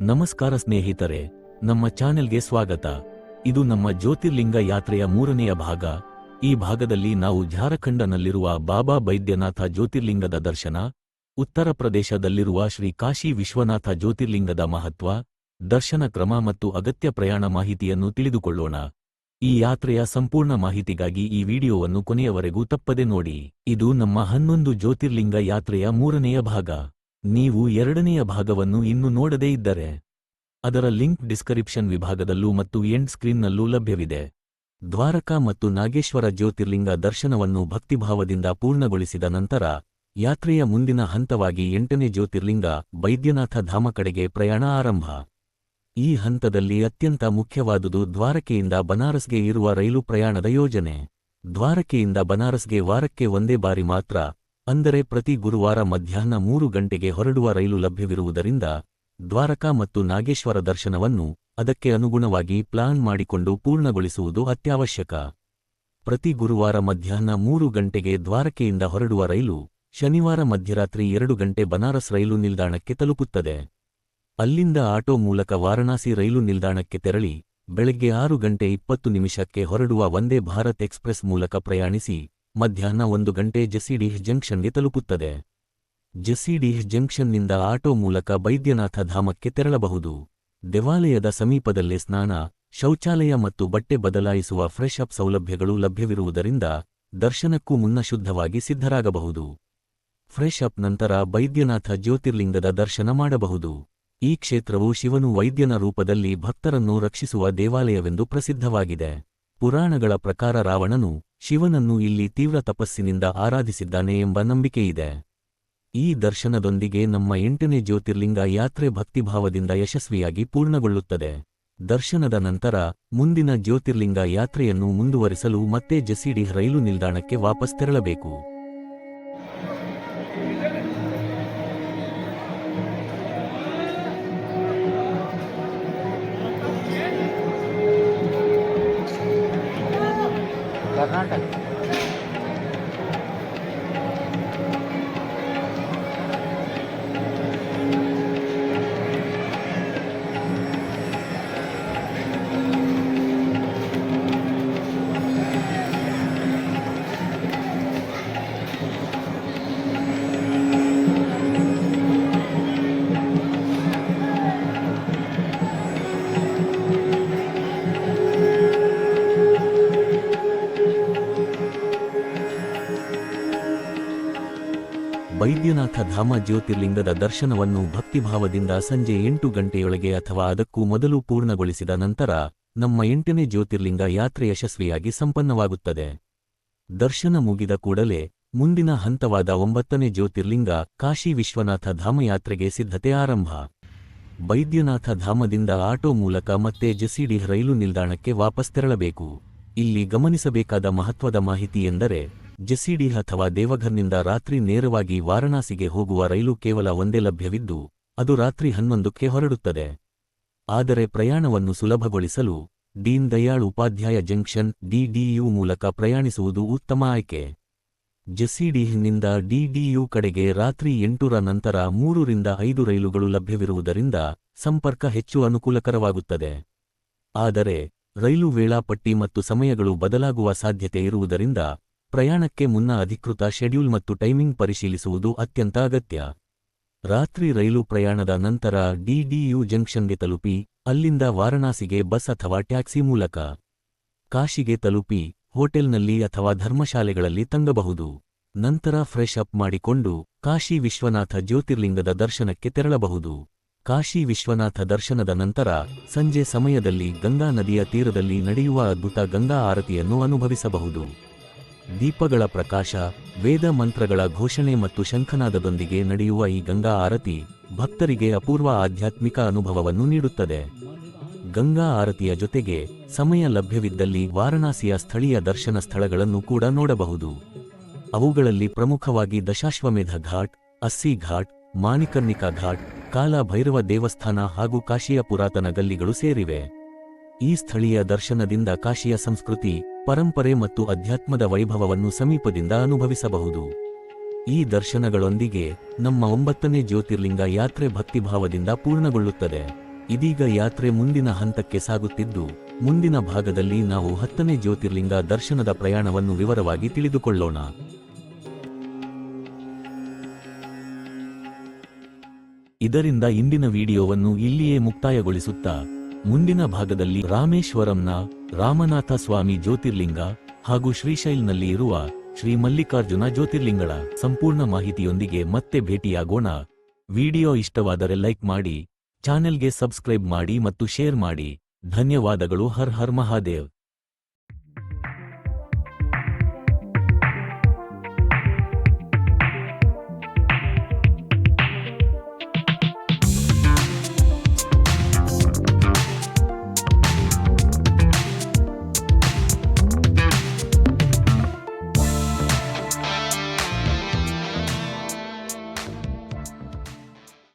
ನಮಸ್ಕಾರ ಸ್ನೇಹಿತರೆ, ನಮ್ಮ ಚಾನೆಲ್ಗೆ ಸ್ವಾಗತ. ಇದು ನಮ್ಮ ಜ್ಯೋತಿರ್ಲಿಂಗ ಯಾತ್ರೆಯ 3ನೆಯ ಭಾಗ. ಈ ಭಾಗದಲ್ಲಿ ನಾವು ಝಾರಖಂಡನಲ್ಲಿರುವ ಬಾಬಾ ಬೈದ್ಯನಾಥ ಜ್ಯೋತಿರ್ಲಿಂಗದ ದರ್ಶನ, ಉತ್ತರ ಪ್ರದೇಶದಲ್ಲಿರುವ ಶ್ರೀ ಕಾಶಿ ವಿಶ್ವನಾಥ ಜ್ಯೋತಿರ್ಲಿಂಗದ ಮಹತ್ವ, ದರ್ಶನ ಕ್ರಮ ಮತ್ತು ಅಗತ್ಯ ಪ್ರಯಾಣ ಮಾಹಿತಿಯನ್ನು ತಿಳಿದುಕೊಳ್ಳೋಣ. ಈ ಯಾತ್ರೆಯ ಸಂಪೂರ್ಣ ಮಾಹಿತಿಗಾಗಿ ಈ ವಿಡಿಯೋವನ್ನು ಕೊನೆಯವರೆಗೂ ತಪ್ಪದೆ ನೋಡಿ. ಇದು ನಮ್ಮ 11 ಜ್ಯೋತಿರ್ಲಿಂಗ ಯಾತ್ರೆಯ 3ನೆಯ ಭಾಗ. ನೀವು 2ನೆಯ ಭಾಗವನ್ನು ಇನ್ನೂ ನೋಡದೇ ಇದ್ದರೆ ಅದರ ಲಿಂಕ್ ಡಿಸ್ಕ್ರಿಪ್ಷನ್ ವಿಭಾಗದಲ್ಲೂ ಮತ್ತು ಎಂಡ್ ಸ್ಕ್ರೀನ್ನಲ್ಲೂ ಲಭ್ಯವಿದೆ. ದ್ವಾರಕಾ ಮತ್ತು ನಾಗೇಶ್ವರ ಜ್ಯೋತಿರ್ಲಿಂಗ ದರ್ಶನವನ್ನು ಭಕ್ತಿಭಾವದಿಂದ ಪೂರ್ಣಗೊಳಿಸಿದ ನಂತರ ಯಾತ್ರೆಯ ಮುಂದಿನ ಹಂತವಾಗಿ 8ನೇ ಜ್ಯೋತಿರ್ಲಿಂಗ ಬೈದ್ಯನಾಥ ಧಾಮ ಕಡೆಗೆ ಪ್ರಯಾಣ ಆರಂಭ. ಈ ಹಂತದಲ್ಲಿ ಅತ್ಯಂತ ಮುಖ್ಯವಾದುದು ದ್ವಾರಕೆಯಿಂದ ಬನಾರಸ್ಗೆ ಇರುವ ರೈಲು ಪ್ರಯಾಣದ ಯೋಜನೆ. ದ್ವಾರಕೆಯಿಂದ ಬನಾರಸ್ಗೆ ವಾರಕ್ಕೆ ಒಂದೇ ಬಾರಿ ಮಾತ್ರ, ಅಂದರೆ ಪ್ರತಿ ಗುರುವಾರ ಮಧ್ಯಾಹ್ನ 3 ಗಂಟೆಗೆ ಹೊರಡುವ ರೈಲು ಲಭ್ಯವಿರುವುದರಿಂದ ದ್ವಾರಕಾ ಮತ್ತು ನಾಗೇಶ್ವರ ದರ್ಶನವನ್ನು ಅದಕ್ಕೆ ಅನುಗುಣವಾಗಿ ಪ್ಲಾನ್ ಮಾಡಿಕೊಂಡು ಪೂರ್ಣಗೊಳಿಸುವುದು ಅತ್ಯವಶ್ಯಕ. ಪ್ರತಿ ಗುರುವಾರ ಮಧ್ಯಾಹ್ನ 3 ಗಂಟೆಗೆ ದ್ವಾರಕೆಯಿಂದ ಹೊರಡುವ ರೈಲು ಶನಿವಾರ ಮಧ್ಯರಾತ್ರಿ 2 ಗಂಟೆ ಬನಾರಸ್ ರೈಲು ನಿಲ್ದಾಣಕ್ಕೆ ತಲುಪುತ್ತದೆ. ಅಲ್ಲಿಂದ ಆಟೋ ಮೂಲಕ ವಾರಣಾಸಿ ರೈಲು ನಿಲ್ದಾಣಕ್ಕೆ ತೆರಳಿ ಬೆಳಗ್ಗೆ 6 ಗಂಟೆ 20 ನಿಮಿಷಕ್ಕೆ ಹೊರಡುವ ವಂದೇ ಭಾರತ್ ಎಕ್ಸ್‌ಪ್ರೆಸ್ ಮೂಲಕ ಪ್ರಯಾಣಿಸಿ ಮಧ್ಯಾಹ್ನ 1 ಗಂಟೆ ಜಸಿಡೀಹ್ ಜಂಕ್ಷನ್ಗೆ ತಲುಪುತ್ತದೆ. ಜಸಿಡೀಹ್ ಜಂಕ್ಷನ್ನಿಂದ ಆಟೋ ಮೂಲಕ ಬೈದ್ಯನಾಥ ಧಾಮಕ್ಕೆ ತೆರಳಬಹುದು. ದೇವಾಲಯದ ಸಮೀಪದಲ್ಲೇ ಸ್ನಾನ, ಶೌಚಾಲಯ ಮತ್ತು ಬಟ್ಟೆ ಬದಲಾಯಿಸುವ ಫ್ರೆಶ್ ಅಪ್ ಸೌಲಭ್ಯಗಳು ಲಭ್ಯವಿರುವುದರಿಂದ ದರ್ಶನಕ್ಕೂ ಮುನ್ನ ಶುದ್ಧವಾಗಿ ಸಿದ್ಧರಾಗಬಹುದು. ಫ್ರೆಶ್ ಅಪ್ ನಂತರ ಬೈದ್ಯನಾಥ ಜ್ಯೋತಿರ್ಲಿಂಗದ ದರ್ಶನ ಮಾಡಬಹುದು. ಈ ಕ್ಷೇತ್ರವು ಶಿವನು ವೈದ್ಯನ ರೂಪದಲ್ಲಿ ಭಕ್ತರನ್ನು ರಕ್ಷಿಸುವ ದೇವಾಲಯವೆಂದು ಪ್ರಸಿದ್ಧವಾಗಿದೆ. ಪುರಾಣಗಳ ಪ್ರಕಾರ ರಾವಣನು ಶಿವನನ್ನು ಇಲ್ಲಿ ತೀವ್ರ ತಪಸ್ಸಿನಿಂದ ಆರಾಧಿಸಿದ್ದಾನೆ ಎಂಬ ನಂಬಿಕೆಯಿದೆ. ಈ ದರ್ಶನದೊಂದಿಗೆ ನಮ್ಮ 8ನೇ ಜ್ಯೋತಿರ್ಲಿಂಗ ಯಾತ್ರೆ ಭಕ್ತಿಭಾವದಿಂದ ಯಶಸ್ವಿಯಾಗಿ ಪೂರ್ಣಗೊಳ್ಳುತ್ತದೆ. ದರ್ಶನದ ನಂತರ ಮುಂದಿನ ಜ್ಯೋತಿರ್ಲಿಂಗ ಯಾತ್ರೆಯನ್ನು ಮುಂದುವರಿಸಲು ಮತ್ತೆ ಜಸಿಡೀಹ್ ರೈಲು ನಿಲ್ದಾಣಕ್ಕೆ ವಾಪಸ್ ತೆರಳಬೇಕು. ಬೈದ್ಯನಾಥ ಧಾಮ ಜ್ಯೋತಿರ್ಲಿಂಗದ ದರ್ಶನವನ್ನು ಭಕ್ತಿಭಾವದಿಂದ ಸಂಜೆ 8 ಗಂಟೆಯೊಳಗೆ ಅಥವಾ ಅದಕ್ಕೂ ಮೊದಲು ಪೂರ್ಣಗೊಳಿಸಿದ ನಂತರ ನಮ್ಮ 8ನೇ ಜ್ಯೋತಿರ್ಲಿಂಗ ಯಾತ್ರೆ ಯಶಸ್ವಿಯಾಗಿ ಸಂಪನ್ನವಾಗುತ್ತದೆ. ದರ್ಶನ ಮುಗಿದ ಕೂಡಲೇ ಮುಂದಿನ ಹಂತವಾದ 9ನೇ ಜ್ಯೋತಿರ್ಲಿಂಗ ಕಾಶಿ ವಿಶ್ವನಾಥ ಧಾಮ ಯಾತ್ರೆಗೆ ಸಿದ್ಧತೆ ಆರಂಭ. ಬೈದ್ಯನಾಥ ಧಾಮದಿಂದ ಆಟೋ ಮೂಲಕ ಮತ್ತೆ ಜಸಿಡೀಹ್ ರೈಲು ನಿಲ್ದಾಣಕ್ಕೆ ವಾಪಸ್ ತೆರಳಬೇಕು. ಇಲ್ಲಿ ಗಮನಿಸಬೇಕಾದ ಮಹತ್ವದ ಮಾಹಿತಿ ಎಂದರೆ ಜಸಿಡೀಹ್ ಅಥವಾ ದೇವಘರ್ನಿಂದ ರಾತ್ರಿ ನೇರವಾಗಿ ವಾರಣಾಸಿಗೆ ಹೋಗುವ ರೈಲು ಕೇವಲ ಒಂದೇ ಲಭ್ಯವಿದ್ದು ಅದು ರಾತ್ರಿ 11ಕ್ಕೆ ಹೊರಡುತ್ತದೆ. ಆದರೆ ಪ್ರಯಾಣವನ್ನು ಸುಲಭಗೊಳಿಸಲು ದೀನ್ ದಯಾಳ್ ಉಪಾಧ್ಯಾಯ ಜಂಕ್ಷನ್ DDU ಮೂಲಕ ಪ್ರಯಾಣಿಸುವುದು ಉತ್ತಮ ಆಯ್ಕೆ. ಜಸಿಡೀಹ್ನಿಂದ DDU ಕಡೆಗೆ ರಾತ್ರಿ 8ರ ನಂತರ 3 ರಿಂದ 5 ರೈಲುಗಳು ಲಭ್ಯವಿರುವುದರಿಂದ ಸಂಪರ್ಕ ಹೆಚ್ಚು ಅನುಕೂಲಕರವಾಗುತ್ತದೆ. ಆದರೆ ರೈಲು ವೇಳಾಪಟ್ಟಿ ಮತ್ತು ಸಮಯಗಳು ಬದಲಾಗುವ ಸಾಧ್ಯತೆ ಇರುವುದರಿಂದ ಪ್ರಯಾಣಕ್ಕೆ ಮುನ್ನ ಅಧಿಕೃತ ಶೆಡ್ಯೂಲ್ ಮತ್ತು ಟೈಮಿಂಗ್ ಪರಿಶೀಲಿಸುವುದು ಅತ್ಯಂತ ಅಗತ್ಯ. ರಾತ್ರಿ ರೈಲು ಪ್ರಯಾಣದ ನಂತರ DDU ಜಂಕ್ಷನ್ಗೆ ತಲುಪಿ ಅಲ್ಲಿಂದ ವಾರಣಾಸಿಗೆ ಬಸ್ ಅಥವಾ ಟ್ಯಾಕ್ಸಿ ಮೂಲಕ ಕಾಶಿಗೆ ತಲುಪಿ ಹೋಟೆಲ್ನಲ್ಲಿ ಅಥವಾ ಧರ್ಮಶಾಲೆಗಳಲ್ಲಿ ತಂಗಬಹುದು. ನಂತರ ಫ್ರೆಶ್ ಅಪ್ ಮಾಡಿಕೊಂಡು ಕಾಶಿ ವಿಶ್ವನಾಥ ಜ್ಯೋತಿರ್ಲಿಂಗದ ದರ್ಶನಕ್ಕೆ ತೆರಳಬಹುದು. ಕಾಶಿ ವಿಶ್ವನಾಥ ದರ್ಶನದ ನಂತರ ಸಂಜೆ ಸಮಯದಲ್ಲಿ ಗಂಗಾ ನದಿಯ ತೀರದಲ್ಲಿ ನಡೆಯುವ ಅದ್ಭುತ ಗಂಗಾ ಆರತಿಯನ್ನು ಅನುಭವಿಸಬಹುದು. ದೀಪಗಳ ಪ್ರಕಾಶ, ವೇದ ಮಂತ್ರಗಳ ಘೋಷಣೆ ಮತ್ತು ಶಂಖನಾದದೊಂದಿಗೆ ನಡೆಯುವ ಈ ಗಂಗಾ ಆರತಿ ಭಕ್ತರಿಗೆ ಅಪೂರ್ವ ಆಧ್ಯಾತ್ಮಿಕ ಅನುಭವವನ್ನು ನೀಡುತ್ತದೆ. ಗಂಗಾ ಆರತಿಯ ಜೊತೆಗೆ ಸಮಯ ಲಭ್ಯವಿದ್ದಲ್ಲಿ ವಾರಣಾಸಿಯ ಸ್ಥಳೀಯ ದರ್ಶನ ಸ್ಥಳಗಳನ್ನು ಕೂಡ ನೋಡಬಹುದು. ಅವುಗಳಲ್ಲಿ ಪ್ರಮುಖವಾಗಿ ದಶಾಶ್ವಮೇಧ ಘಾಟ್, ಅಸ್ಸಿ ಘಾಟ್, ಮಾಣಿಕರ್ಣಿಕಾ ಘಾಟ್, ಕಾಲ ಭೈರವ ದೇವಸ್ಥಾನ ಹಾಗೂ ಕಾಶಿಯ ಪುರಾತನ ಗಲ್ಲಿಗಳು ಸೇರಿವೆ. ಈ ಸ್ಥಳೀಯ ದರ್ಶನದಿಂದ ಕಾಶಿಯ ಸಂಸ್ಕೃತಿ, ಪರಂಪರೆ ಮತ್ತು ಅಧ್ಯಾತ್ಮದ ವೈಭವವನ್ನು ಸಮೀಪದಿಂದ ಅನುಭವಿಸಬಹುದು. ಈ ದರ್ಶನಗಳೊಂದಿಗೆ ನಮ್ಮ 9ನೇ ಜ್ಯೋತಿರ್ಲಿಂಗ ಯಾತ್ರೆ ಭಕ್ತಿಭಾವದಿಂದ ಪೂರ್ಣಗೊಳ್ಳುತ್ತದೆ. ಇದೀಗ ಯಾತ್ರೆ ಮುಂದಿನ ಹಂತಕ್ಕೆ ಸಾಗುತ್ತಿದ್ದು, ಮುಂದಿನ ಭಾಗದಲ್ಲಿ ನಾವು 10ನೇ ಜ್ಯೋತಿರ್ಲಿಂಗ ದರ್ಶನದ ಪ್ರಯಾಣವನ್ನು ವಿವರವಾಗಿ ತಿಳಿದುಕೊಳ್ಳೋಣ. ಇದರಿಂದ ಇಂದಿನ ವಿಡಿಯೋವನ್ನು ಇಲ್ಲಿಯೇ ಮುಕ್ತಾಯಗೊಳಿಸುತ್ತಾ, ಮುಂದಿನ ಭಾಗದಲ್ಲಿ ರಾಮೇಶ್ವರಂನ ರಾಮನಾಥ ಸ್ವಾಮಿ ಜ್ಯೋತಿರ್ಲಿಂಗ ಹಾಗೂ ಶ್ರೀಶೈಲ್ನಲ್ಲಿ ಇರುವ ಶ್ರೀ ಮಲ್ಲಿಕಾರ್ಜುನ ಜ್ಯೋತಿರ್ಲಿಂಗಳ ಸಂಪೂರ್ಣ ಮಾಹಿತಿಯೊಂದಿಗೆ ಮತ್ತೆ ಭೇಟಿಯಾಗೋಣ. ವಿಡಿಯೋ ಇಷ್ಟವಾದರೆ ಲೈಕ್ ಮಾಡಿ, ಚಾನೆಲ್ಗೆ ಸಬ್ಸ್ಕ್ರೈಬ್ ಮಾಡಿ ಮತ್ತು ಶೇರ್ ಮಾಡಿ. ಧನ್ಯವಾದಗಳು. ಹರ್ ಹರ್ ಮಹಾದೇವ್.